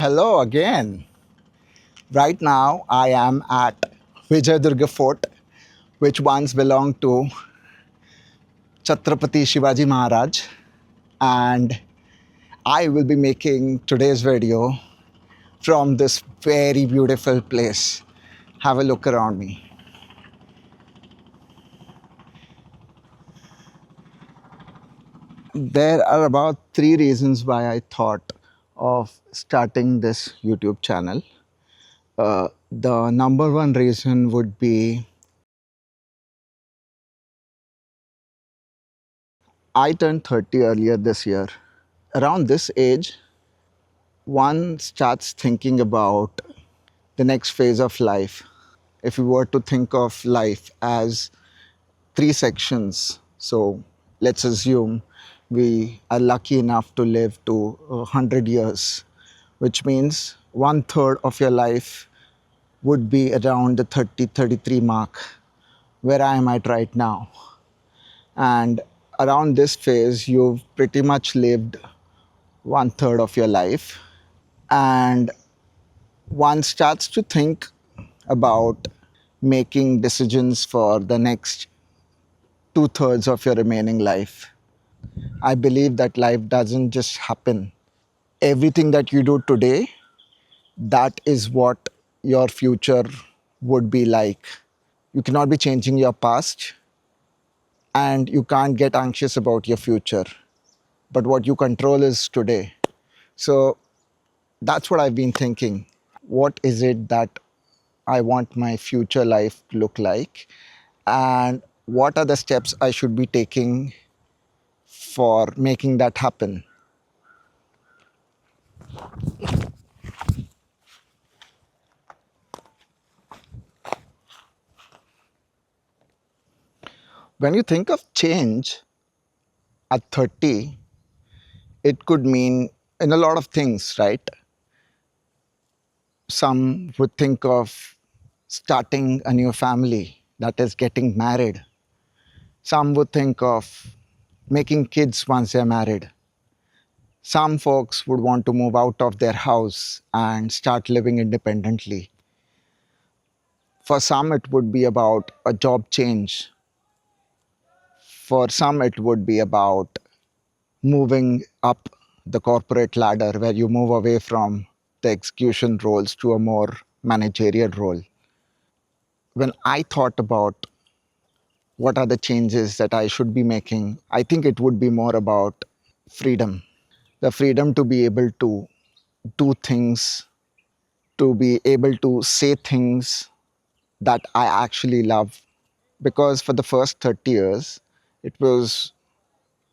Hello again. Right now, I am at Vijayadurga Fort, which once belonged to Chhatrapati Shivaji Maharaj, and I will be making today's video from this very beautiful place. Have a look around me. There are about three reasons why I thought of starting this YouTube channel. The number one reason would be I turned 30 earlier this year. Around this age, one starts thinking about the next phase of life. If we were to think of life as three sections, so let's assume we are lucky enough to live to 100 years, which means one third of your life would be around the 33 mark, where I am at right now. And around this phase, you've pretty much lived one third of your life. And one starts to think about making decisions for the next two-thirds of your remaining life. I believe that life doesn't just happen. Everything that you do today, that is what your future would be like. You cannot be changing your past and you can't get anxious about your future. But what you control is today. So that's what I've been thinking. What is it that I want my future life to look like? And what are the steps I should be taking for making that happen? When you think of change at 30, it could mean in a lot of things, right? Some would think of starting a new family, that is, getting married. Some would think of making kids once they're married. Some folks would want to move out of their house and start living independently. For some, it would be about a job change. For some, it would be about moving up the corporate ladder, where you move away from the execution roles to a more managerial role. When I thought about what are the changes that I should be making, I think it would be more about freedom. The freedom to be able to do things, to be able to say things that I actually love. Because for the first 30 years, it was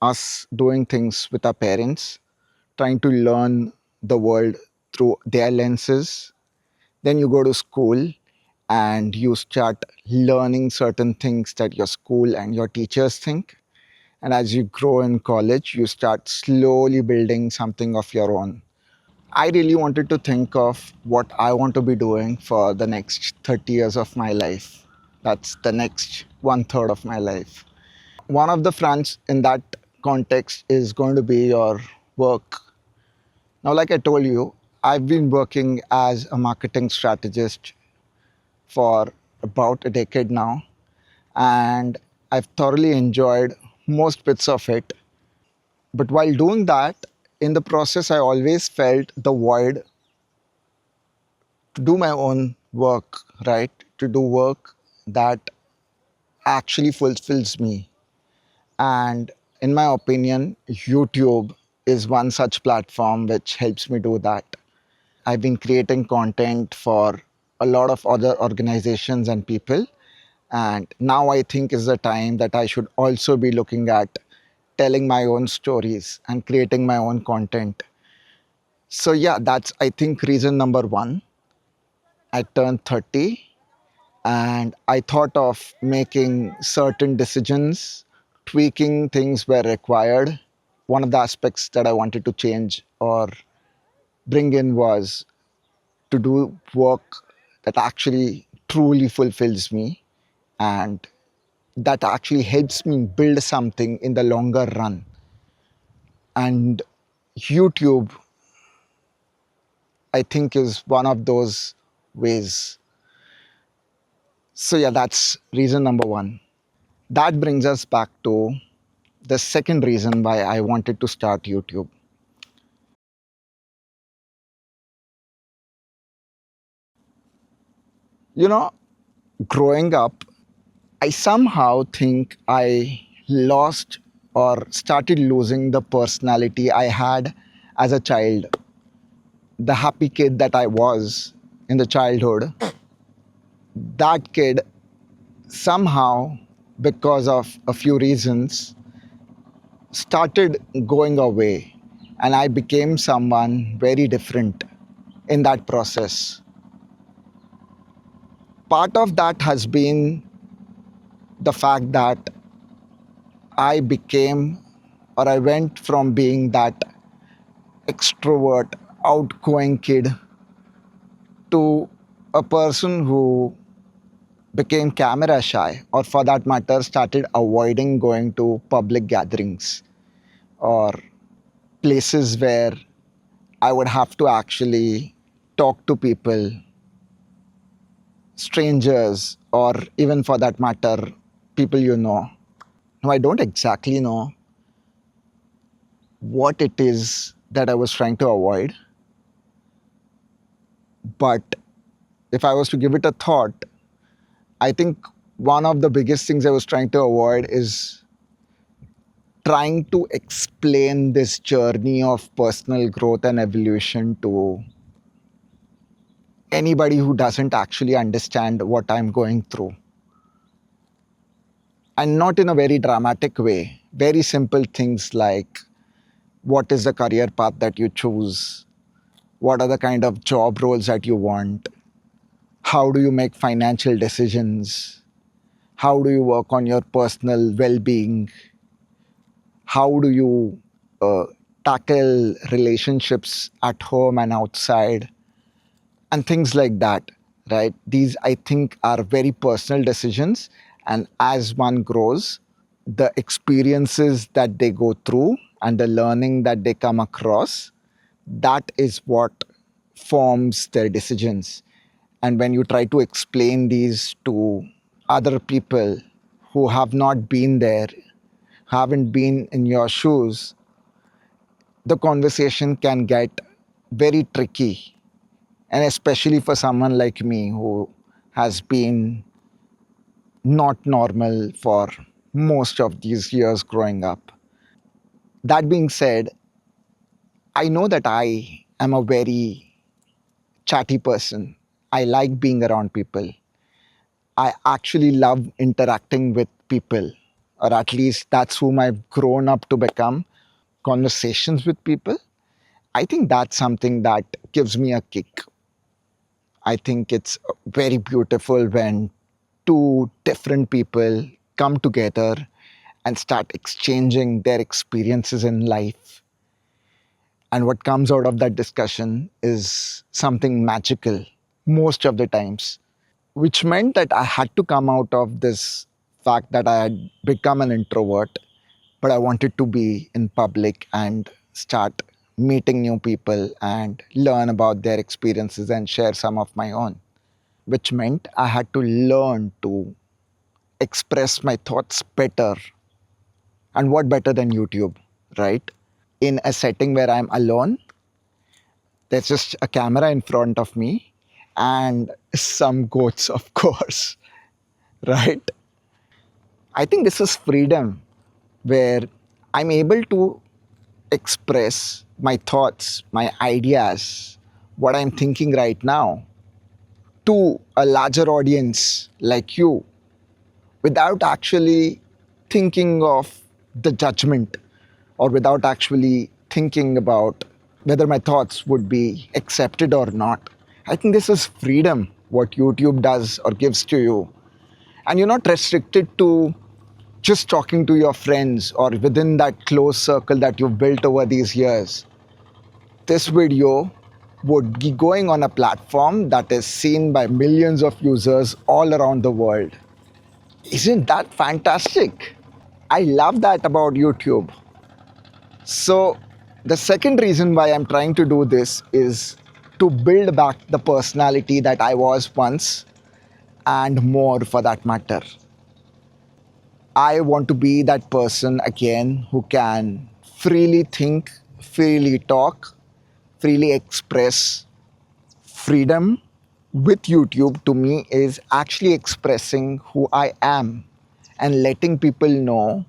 us doing things with our parents, trying to learn the world through their lenses. Then you go to school and you start learning certain things that your school and your teachers think. And as you grow in college, you start slowly building something of your own. I really wanted to think of what I want to be doing for the next 30 years of my life. That's the next one third of my life. One of the fronts in that context is going to be your work. Now, like I told you, I've been working as a marketing strategist for about a decade now, and I've thoroughly enjoyed most bits of it. But while doing that, in the process, I always felt the void to do my own work, right? To do work that actually fulfills me. And in my opinion, YouTube is one such platform which helps me do that. I've been creating content for a lot of other organizations and people. And now I think is the time that I should also be looking at telling my own stories and creating my own content. So, yeah, that's, I think, reason number one. I turned 30 and I thought of making certain decisions, tweaking things where required. One of the aspects that I wanted to change or bring in was to do work that actually truly fulfills me and that actually helps me build something in the longer run. And YouTube, I think is one of those ways. So, yeah, that's reason number one. That brings us back to the second reason why I wanted to start YouTube. You know, growing up, I somehow think I lost or started losing the personality I had as a child. The happy kid that I was in the childhood, that kid somehow, because of a few reasons, started going away. And I became someone very different in that process. Part of that has been the fact that I became or I went from being that extrovert, outgoing kid to a person who became camera shy, or for that matter, started avoiding going to public gatherings or places where I would have to actually talk to people, strangers, or even for that matter, people you know. Now, I don't exactly know what it is that I was trying to avoid, but if I was to give it a thought, I think one of the biggest things I was trying to avoid is trying to explain this journey of personal growth and evolution to anybody who doesn't actually understand what I'm going through. And not in a very dramatic way. Very simple things like what is the career path that you choose? What are the kind of job roles that you want? How do you make financial decisions? How do you work on your personal well being? How do you tackle relationships at home and outside? And things like that, right? These, I think, are very personal decisions. And as one grows, the experiences that they go through and the learning that they come across, that is what forms their decisions. And when you try to explain these to other people who have not been there, haven't been in your shoes, the conversation can get very tricky. And especially for someone like me who has been not normal for most of these years growing up. That being said, I know that I am a very chatty person. I like being around people. I actually love interacting with people, or at least that's whom I've grown up to become. Conversations with people. I think that's something that gives me a kick. I think it's very beautiful when two different people come together and start exchanging their experiences in life. And what comes out of that discussion is something magical most of the times, which meant that I had to come out of this fact that I had become an introvert, but I wanted to be in public and start meeting new people and learn about their experiences and share some of my own, which meant I had to learn to express my thoughts better. And what better than YouTube, right? In a setting where I'm alone, there's just a camera in front of me and some goats, of course, right? I think this is freedom where I'm able to express my thoughts, my ideas, what I'm thinking right now to a larger audience like you without actually thinking of the judgment or without actually thinking about whether my thoughts would be accepted or not. I think this is freedom, what YouTube does or gives to you. And you're not restricted to just talking to your friends or within that close circle that you've built over these years. This video would be going on a platform that is seen by millions of users all around the world. Isn't that fantastic? I love that about YouTube. So, the second reason why I'm trying to do this is to build back the personality that I was once and more for that matter. I want to be that person again who can freely think, freely talk, freely express. Freedom with YouTube to me is actually expressing who I am and letting people know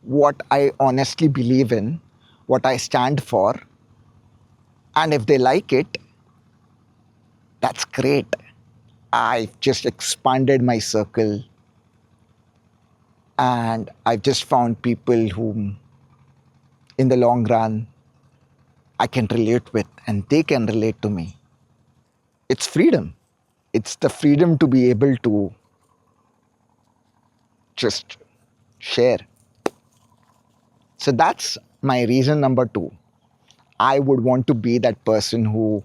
what I honestly believe in, what I stand for. And if they like it, that's great. I've just expanded my circle and I've just found people whom, in the long run, I can relate with and they can relate to me. It's freedom. It's the freedom to be able to just share. So that's my reason number two. I would want to be that person who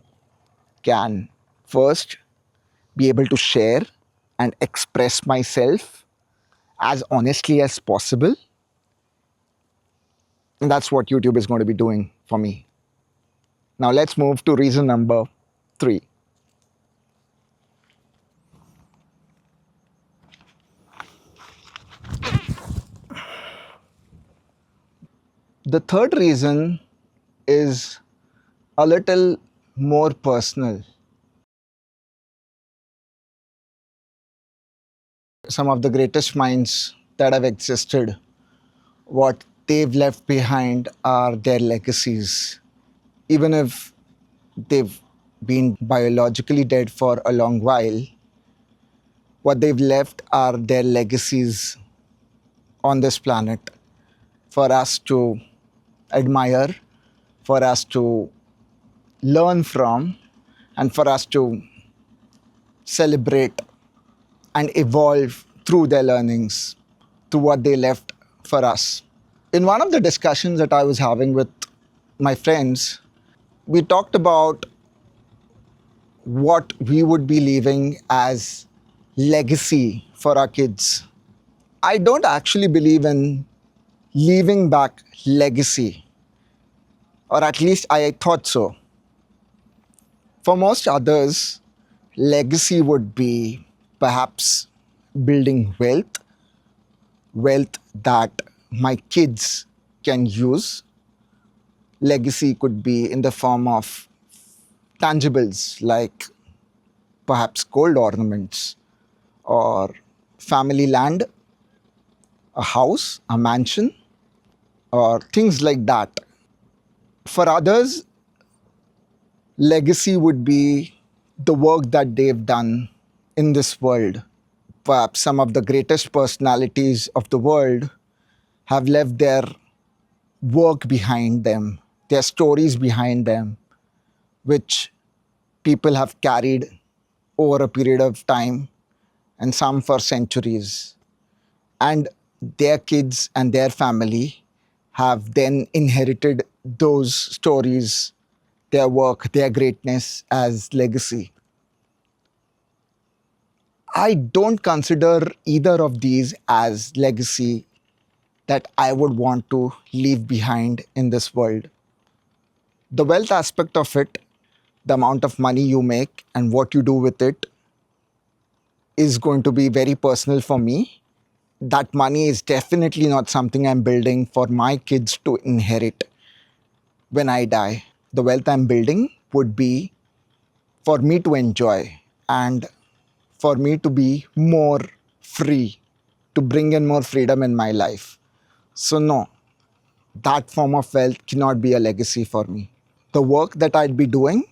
can first be able to share and express myself as honestly as possible. And that's what YouTube is going to be doing for me. Now let's move to reason number three. The third reason is a little more personal. Some of the greatest minds that have existed, what they've left behind are their legacies. Even if they've been biologically dead for a long while, what they've left are their legacies on this planet for us to admire, for us to learn from, and for us to celebrate and evolve through their learnings, through what they left for us. In one of the discussions that I was having with my friends, we talked about what we would be leaving as legacy for our kids. I don't actually believe in leaving back legacy, or at least I thought so. For most others, legacy would be perhaps building wealth that my kids can use. Legacy could be in the form of tangibles like perhaps gold ornaments or family land, a house, a mansion, or things like that. For others, legacy would be the work that they've done in this world. Perhaps some of the greatest personalities of the world have left their work behind them, their stories behind them, which people have carried over a period of time and some for centuries. And their kids and their family have then inherited those stories, their work, their greatness as legacy. I don't consider either of these as legacy that I would want to leave behind in this world. The wealth aspect of it, the amount of money you make and what you do with it, is going to be very personal for me. That money is definitely not something I'm building for my kids to inherit when I die. The wealth I'm building would be for me to enjoy and for me to be more free, to bring in more freedom in my life. So, no, that form of wealth cannot be a legacy for me. The work that I'd be doing,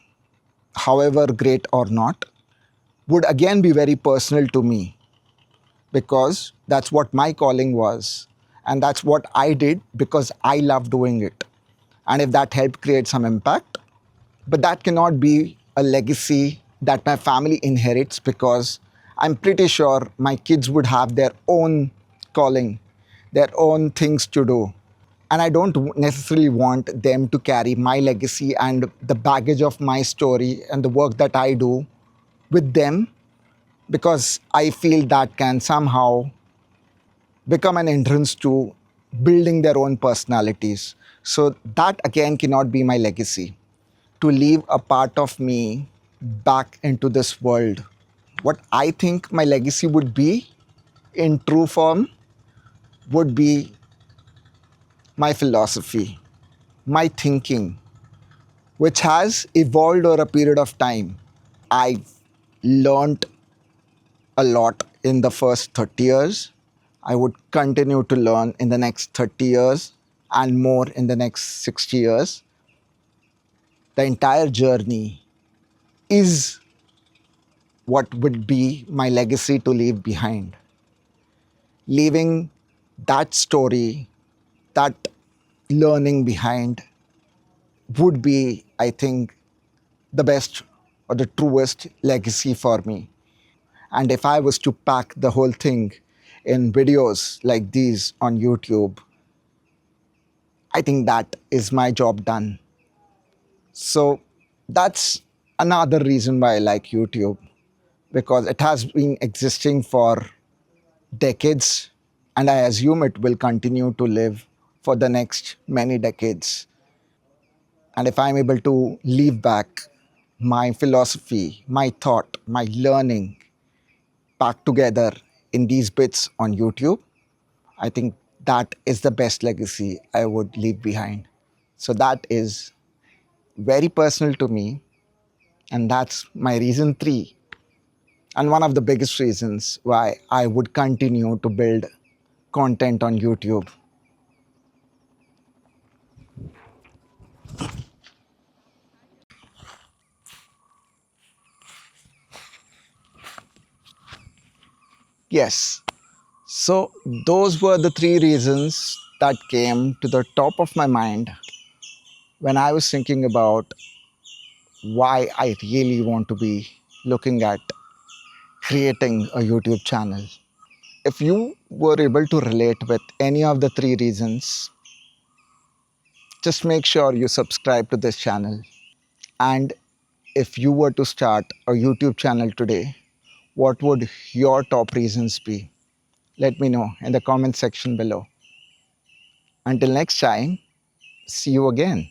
however great or not, would again be very personal to me because that's what my calling was. And that's what I did because I love doing it. And if that helped create some impact, but that cannot be a legacy that my family inherits because I'm pretty sure my kids would have their own calling, their own things to do. And I don't necessarily want them to carry my legacy and the baggage of my story and the work that I do with them because I feel that can somehow become an entrance to building their own personalities. So that again cannot be my legacy. to leave a part of me back into this world. What I think my legacy would be in true form would be my philosophy, my thinking, which has evolved over a period of time. I've learned a lot in the first 30 years. I would continue to learn in the next 30 years and more in the next 60 years. The entire journey is what would be my legacy to leave behind. Leaving that story, that learning behind would be, I think, the best or the truest legacy for me. And if I was to pack the whole thing in videos like these on YouTube, I think that is my job done. So that's another reason why I like YouTube, because it has been existing for decades, and I assume it will continue to live for the next many decades. And if I'm able to leave back my philosophy, my thought, my learning back together in these bits on YouTube, I think that is the best legacy I would leave behind. So that is very personal to me, and that's my reason three. And one of the biggest reasons why I would continue to build content on YouTube. Yes. So those were the three reasons that came to the top of my mind when I was thinking about why I really want to be looking at creating a YouTube channel. If you were able to relate with any of the three reasons, just make sure you subscribe to this channel. And if you were to start a YouTube channel today, what would your top reasons be? Let me know in the comment section below. Until next time, see you again.